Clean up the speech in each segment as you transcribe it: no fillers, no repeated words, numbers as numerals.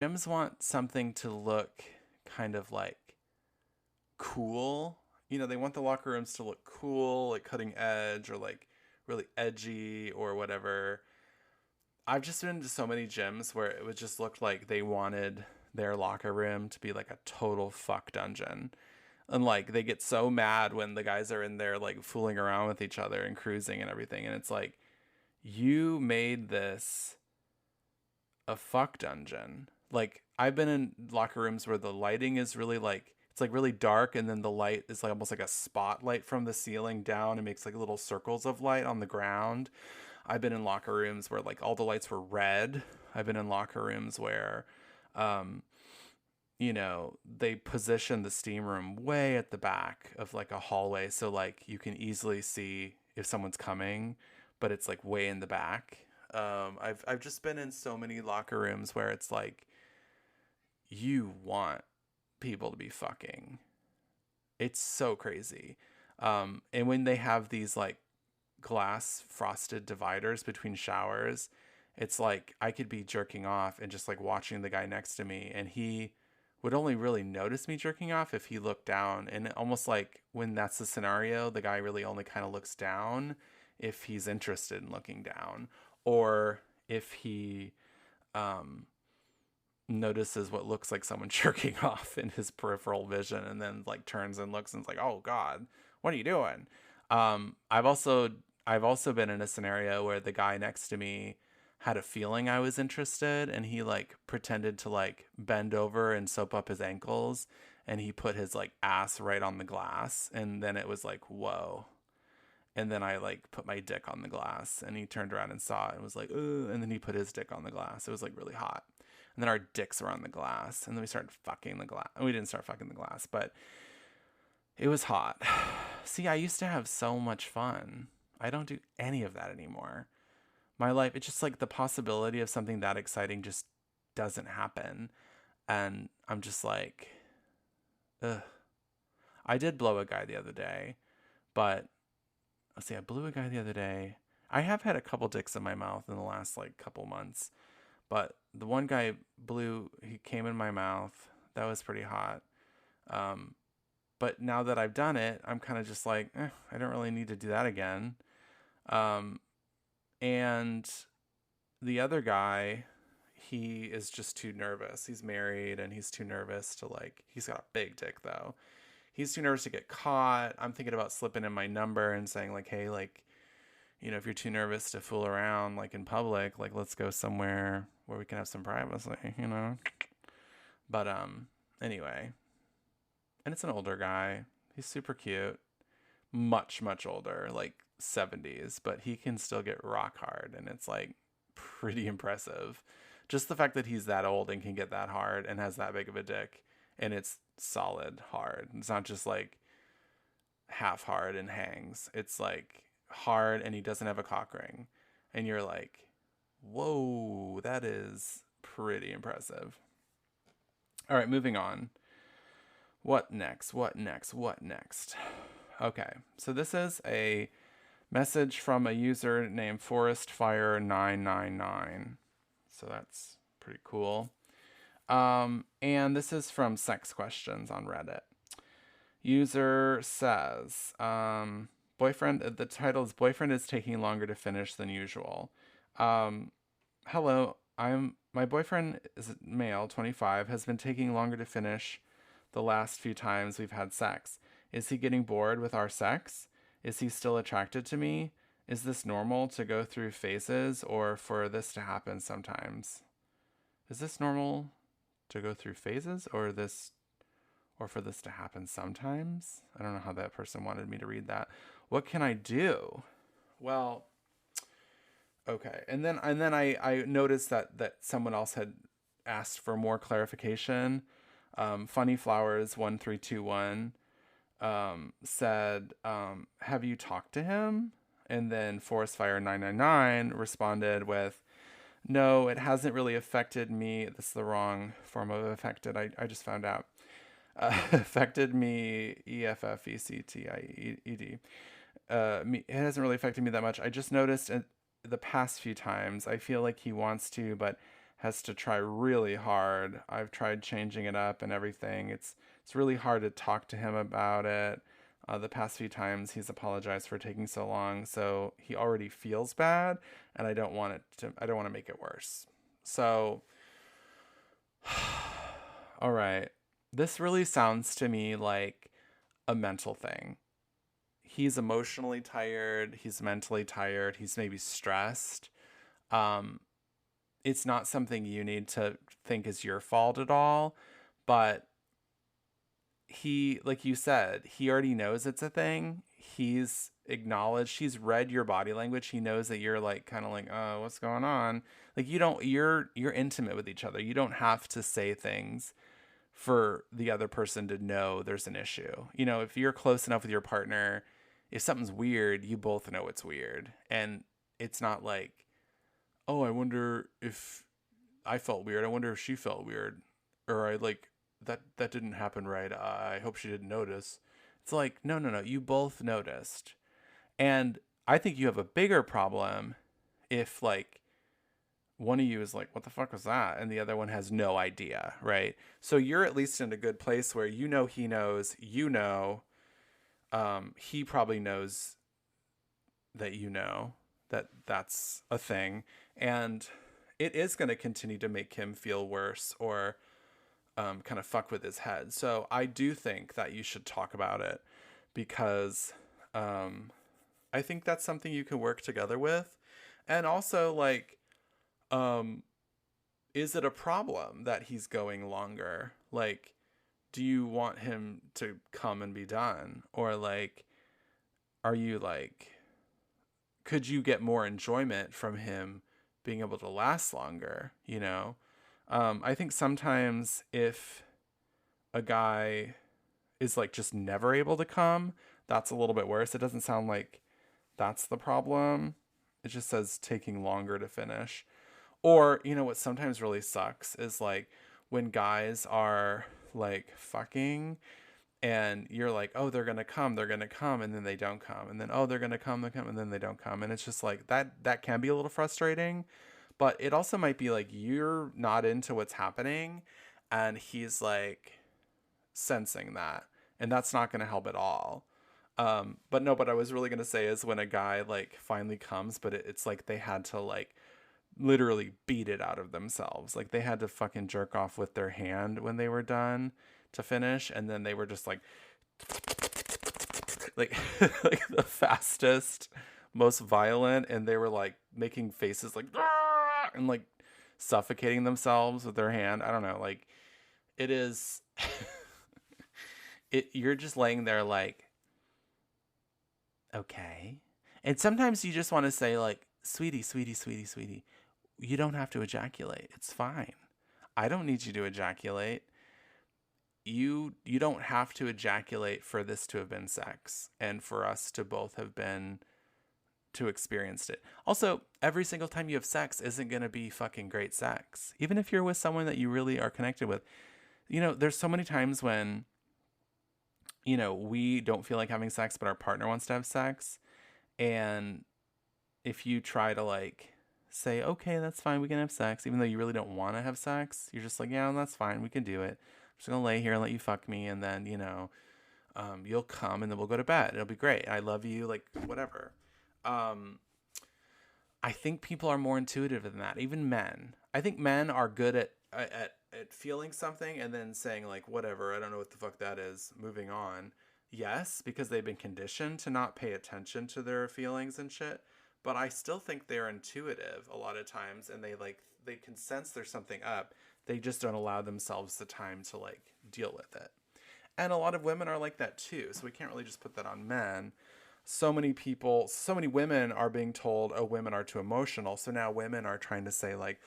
gyms want something to look kind of like cool. They want the locker rooms to look cool, like cutting edge or like really edgy or whatever. I've just been to so many gyms where it would just look like they wanted their locker room to be like a total fuck dungeon. And like they get so mad when the guys are in there like fooling around with each other and cruising and everything. And it's like, you made this a fuck dungeon. Like I've been in locker rooms where the lighting is really like it's like really dark, and then the light is like almost like a spotlight from the ceiling down and makes like little circles of light on the ground. I've been in locker rooms where like all the lights were red. I've been in locker rooms where um they position the steam room way at the back of like a hallway, so like you can easily see if someone's coming, but it's like way in the back. I've just been in so many locker rooms where it's like you want people to be fucking. It's so crazy. And when they have these like glass frosted dividers between showers, it's like I could be jerking off and just like watching the guy next to me, and he would only really notice me jerking off if he looked down. And almost like when that's the scenario, the guy really only kind of looks down if he's interested in looking down, or if he um, notices what looks like someone jerking off in his peripheral vision, and then like turns and looks and is like, "Oh God, what are you doing?" I've also been in a scenario where the guy next to me had a feeling I was interested, and he like pretended to like bend over and soap up his ankles, and he put his like ass right on the glass, and then it was like, whoa. And then I like put my dick on the glass, and he turned around and saw it and was like, "Ugh," and then he put his dick on the glass. It was like really hot. And then our dicks were on the glass, and then we started fucking the glass. We didn't start fucking the glass, but it was hot. See, I used to have so much fun. I don't do any of that anymore. My life, it's just like the possibility of something that exciting just doesn't happen. And I'm just like, ugh. I did blow a guy the other day, but let's see, I blew a guy the other day. I have had a couple dicks in my mouth in the last like couple months, but the one guy blew, he came in my mouth. That was pretty hot. Um, but now that I've done it, I'm kind of just like, I don't really need to do that again. Um, and the other guy, he is just too nervous. He's married and he's too nervous to like, he's got a big dick though. He's too nervous to get caught. I'm thinking about slipping in my number and saying like, hey, like, if you're too nervous to fool around like in public, like let's go somewhere where we can have some privacy. But anyway, and it's an older guy. He's super cute. Much, much older, like 70s, but he can still get rock hard, and it's like pretty impressive. Just the fact that he's that old and can get that hard and has that big of a dick, and it's solid hard. It's not just like half hard and hangs. It's like hard, and he doesn't have a cock ring. And you're like, whoa, that is pretty impressive. All right, moving on. What next? What next? What next? Okay, so this is a message from a user named ForestFire999. So that's pretty cool. And this is from Sex Questions on Reddit. User says, boyfriend, the title is Boyfriend is taking longer to finish than usual. Um, Hello, my boyfriend is male, 25, has been taking longer to finish the last few times we've had sex. Is he getting bored with our sex? Is he still attracted to me? Is this normal to go through phases or for this to happen sometimes? Is this normal to go through phases or for this to happen sometimes? I don't know how that person wanted me to read that. What can I do? Well, okay. And then I noticed that someone else had asked for more clarification. Funny Flowers 1321 said, have you talked to him? And then ForestFire999 responded with, no, it hasn't really affected me. This is the wrong form of affected. I just found out. Affected me, EFFECTIED. It hasn't really affected me that much. I just noticed the past few times I feel like he wants to, but has to try really hard. I've tried changing it up and everything. It's really hard to talk to him about it. The past few times he's apologized for taking so long, so he already feels bad, and I don't want to make it worse. So, all right. This really sounds to me like a mental thing. He's emotionally tired, he's mentally tired, he's maybe stressed. Um, it's not something you need to think is your fault at all, but he, like you said, he already knows it's a thing. He's acknowledged, he's read your body language. He knows that you're like kind of like, "Oh, what's going on?" Like you're intimate with each other. You don't have to say things for the other person to know there's an issue. If you're close enough with your partner, if something's weird, you both know it's weird. And it's not like, "Oh, I wonder if I felt weird. I wonder if she felt weird." Or I like that didn't happen right. I hope she didn't notice. It's like, no, no, no. You both noticed. And I think you have a bigger problem if like one of you is like, "What the fuck was that?" And the other one has no idea, right? So you're at least in a good place where he knows, he probably knows that that that's a thing. And it is going to continue to make him feel worse or kind of fuck with his head. So I do think that you should talk about it because I think that's something you can work together with. And also, like, um, is it a problem that he's going longer? Like, do you want him to come and be done? Or, like, are you like, could you get more enjoyment from him being able to last longer? I think sometimes if a guy is like just never able to come, that's a little bit worse. It doesn't sound like that's the problem. It just says taking longer to finish. Or, what sometimes really sucks is like when guys are like fucking and you're like, "Oh, they're gonna come," and then they don't come. And then, "Oh, they're come, and then they don't come." And it's just like that can be a little frustrating. But it also might be like you're not into what's happening and he's like sensing that. And that's not gonna help at all. But no, what I was really gonna say is when a guy like finally comes, but it's like they had to like literally beat it out of themselves. Like they had to fucking jerk off with their hand when they were done to finish, and then they were just like like the fastest, most violent, and they were like making faces like "Ah!" and like suffocating themselves with their hand. I don't know, like it is you're just laying there like, okay. And sometimes you just want to say like, "Sweetie, sweetie, sweetie, sweetie, you don't have to ejaculate. It's fine. I don't need you to ejaculate. You don't have to ejaculate for this to have been sex and for us to both have been to experienced it." Also, every single time you have sex isn't going to be fucking great sex. Even if you're with someone that you really are connected with. There's so many times when we don't feel like having sex but our partner wants to have sex, and if you try to like say, "Okay, that's fine, we can have sex," even though you really don't want to have sex, you're just like, "Yeah, that's fine, we can do it. I'm just gonna lay here and let you fuck me, and then you'll come, and then we'll go to bed. It'll be great. I love you," like whatever. Um, I think people are more intuitive than that. Even men. I think men are good at feeling something and then saying like, "Whatever, I don't know what the fuck that is, moving on." Yes, because they've been conditioned to not pay attention to their feelings and shit. But I still think they're intuitive a lot of times, and they can sense there's something up. They just don't allow themselves the time to like deal with it. And a lot of women are like that too. So we can't really just put that on men. So many women are being told, "Oh, women are too emotional." So now women are trying to say like,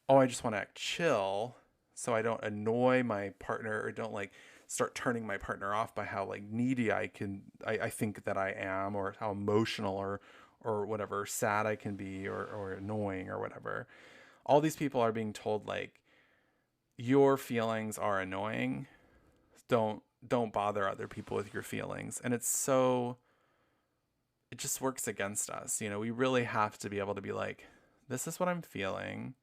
"Oh, I just want to act chill so I don't annoy my partner or don't like start turning my partner off by how like needy I think that I am, or how emotional or whatever sad I can be, or annoying or whatever." All these people are being told like, your feelings are annoying. Don't bother other people with your feelings. And it just works against us. We really have to be able to be like, "This is what I'm feeling.